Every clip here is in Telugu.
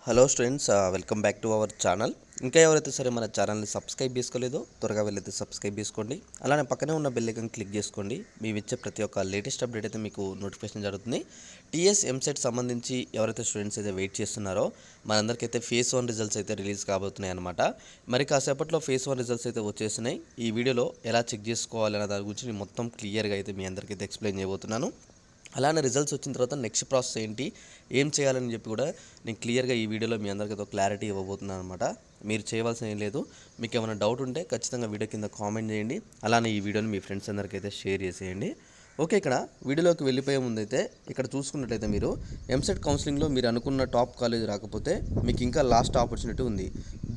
Hello students, welcome back to our channel. ఇంకా ఎవరైతే సరే మన ఛానల్ని సబ్స్క్రైబ్ చేసుకోలేదో త్వరగా వెళ్ళైతే సబ్స్క్రైబ్ చేసుకోండి. అలానే పక్కనే ఉన్న బెల్ ఐకాన్ క్లిక్ చేసుకోండి. మేము ఇచ్చే ప్రతి ఒక్క లేటెస్ట్ అప్డేట్ అయితే మీకు నోటిఫికేషన్ జరుగుతుంది. టీఎస్ ఎంసెట్ సంబంధించి ఎవరైతే స్టూడెంట్స్ అయితే వెయిట్ చేస్తున్నారో మనందరికైతే ఫేజ్ 1 రిజల్ట్స్ అయితే రిలీజ్ కాబోతున్నాయి అనమాట. మరి కాసేపట్లో ఫేజ్ 1 రిజల్ట్స్ అయితే వచ్చేసినాయి. ఈ వీడియోలో ఎలా చెక్ చేసుకోవాలనే దాని గురించి నేను మొత్తం క్లియర్గా అయితే మీ అందరికైతే ఎక్స్ప్లెయిన్ చేయబోతున్నాను. అలానే రిజల్ట్స్ వచ్చిన తర్వాత నెక్స్ట్ ప్రాసెస్ ఏంటి, ఏం చేయాలని చెప్పి కూడా నేను క్లియర్గా ఈ వీడియోలో మీ అందరికీ ఒక క్లారిటీ ఇవ్వబోతున్నాను అనమాట. మీరు చేయవలసిన ఏం లేదు. మీకు ఏమైనా డౌట్ ఉంటే ఖచ్చితంగా వీడియో కింద కామెంట్ చేయండి. అలానే ఈ వీడియోని మీ ఫ్రెండ్స్ అందరికీ అయితే షేర్ చేసేయండి. ఓకే, ఇక్కడ వీడియోలోకి వెళ్ళిపోయే ముందైతే ఇక్కడ చూసుకున్నట్లయితే మీరు ఎంసెట్ కౌన్సిలింగ్లో మీరు అనుకున్న టాప్ కాలేజ్ రాకపోతే మీకు ఇంకా లాస్ట్ ఆపర్చునిటీ ఉంది.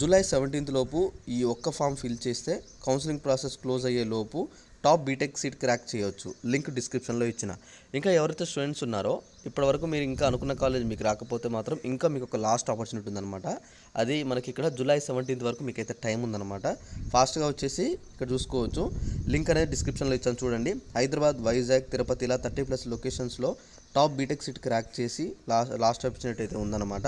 జూలై 17 లోపు ఈ ఒక్క ఫామ్ ఫిల్ చేస్తే కౌన్సిలింగ్ ప్రాసెస్ క్లోజ్ అయ్యే లోపు టాప్ బీటెక్ సీట్ క్రాక్ చేయవచ్చు. లింక్ డిస్క్రిప్షన్లో ఇచ్చిన. ఇంకా ఎవరైతే స్టూడెంట్స్ ఉన్నారో ఇప్పటివరకు మీరు ఇంకా అనుకున్న కాలేజ్ మీకు రాకపోతే మాత్రం ఇంకా మీకు ఒక లాస్ట్ ఆపర్చునిటీ ఉందన్నమాట. అది మనకి ఇక్కడ జూలై 17 వరకు మీకైతే టైం ఉందన్నమాట. ఫాస్ట్గా వచ్చేసి ఇక్కడ చూసుకోవచ్చు. లింక్ అనేది డిస్క్రిప్షన్లో ఇచ్చాను చూడండి. హైదరాబాద్, వైజాగ్, తిరుపతి ఇలా 30+ లొకేషన్స్లో టాప్ బీటెక్ సీట్ క్రాక్ చేసి లాస్ట్ ఆపర్చునిటీ అయితే ఉందన్నమాట.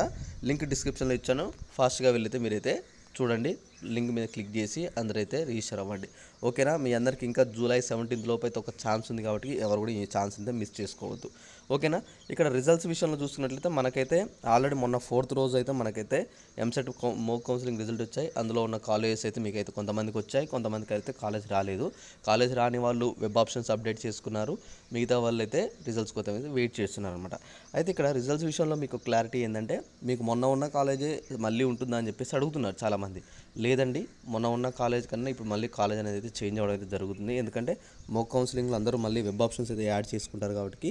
లింక్ డిస్క్రిప్షన్లో ఇచ్చాను. ఫాస్ట్గా వెళ్ళితే మీరైతే చూడండి, లింక్ మీద క్లిక్ చేసి అందరైతే రిజిస్టర్ అవ్వండి. ఓకేనా, మీ అందరికి ఇంకా జూలై 17 లోపు అయితే ఒక ఛాన్స్ ఉంది కాబట్టి ఎవరు కూడా ఈ ఛాన్స్ అయితే మిస్ చేసుకోవద్దు. ఓకేనా, ఇక్కడ రిజల్ట్స్ విషయంలో చూసుకున్నట్లయితే మనకైతే ఆల్రెడీ మొన్న 4th రోజు అయితే మనకైతే ఎంసెట్ మోక్ కౌన్సిలింగ్ రిజల్ట్ వచ్చాయి. అందులో ఉన్న కాలేజెస్ అయితే మీకైతే కొంతమందికి వచ్చాయి, కొంతమందికి అయితే కాలేజ్ రాలేదు. కాలేజ్ రాని వాళ్ళు వెబ్ ఆప్షన్స్ అప్డేట్ చేసుకున్నారు. మిగతా వాళ్ళు అయితే రిజల్ట్స్ కోసం అయితే వెయిట్ చేస్తున్నారు అనమాట. అయితే ఇక్కడ రిజల్ట్స్ విషయంలో మీకు క్లారిటీ ఏంటంటే, మీకు మొన్న ఉన్న కాలేజే మళ్ళీ ఉంటుందా అని చెప్పేసి అడుగుతున్నారు చాలామంది. లేదండి, మొన్న ఉన్న కాలేజ్ కన్నా ఇప్పుడు మళ్ళీ కాలేజ్ అనేది అయితే చేంజ్ అవ్వడం అయితే జరుగుతుంది. ఎందుకంటే మోక్ కౌన్సిలింగ్లో అందరూ మళ్ళీ వెబ్ ఆప్షన్స్ అయితే యాడ్ చేసుకుంటారు కాబట్టి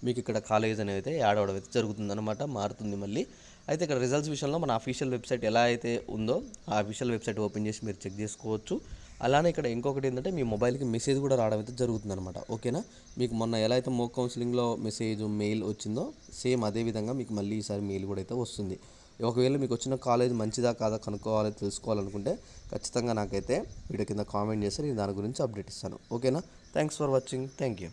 మీకు ఇక్కడ కాలేజ్ అనేది అయితే యాడ్ అవ్వడం అయితే జరుగుతుంది అనమాట, మారుతుంది మళ్ళీ. అయితే ఇక్కడ రిజల్ట్స్ విషయంలో మన అఫీషియల్ వెబ్సైట్ ఎలా అయితే ఉందో ఆ అఫీషియల్ వెబ్సైట్ ఓపెన్ చేసి మీరు చెక్ చేసుకోవచ్చు. అలానే ఇక్కడ ఇంకొకటి ఏంటంటే మీ మొబైల్కి మెసేజ్ కూడా రావడం అయితే జరుగుతుంది అనమాట. ఓకేనా, మీకు మొన్న ఎలా అయితే మోక్ కౌన్సిలింగ్లో మెసేజ్ మెయిల్ వచ్చిందో సేమ్ అదే విధంగా మీకు మళ్ళీ ఈసారి మెయిల్ కూడా అయితే వస్తుంది. ఒకవేళ మీకు వచ్చిన కాలేజ్ మంచిదా కాదా కనుక్కోవాలి, తెలుసుకోవాలనుకుంటే ఖచ్చితంగా నాకైతే వీడియో కింద కామెంట్ చేస్తే నేను దాని గురించి అప్డేట్ ఇస్తాను. ఓకేనా, thanks for watching. Thank you.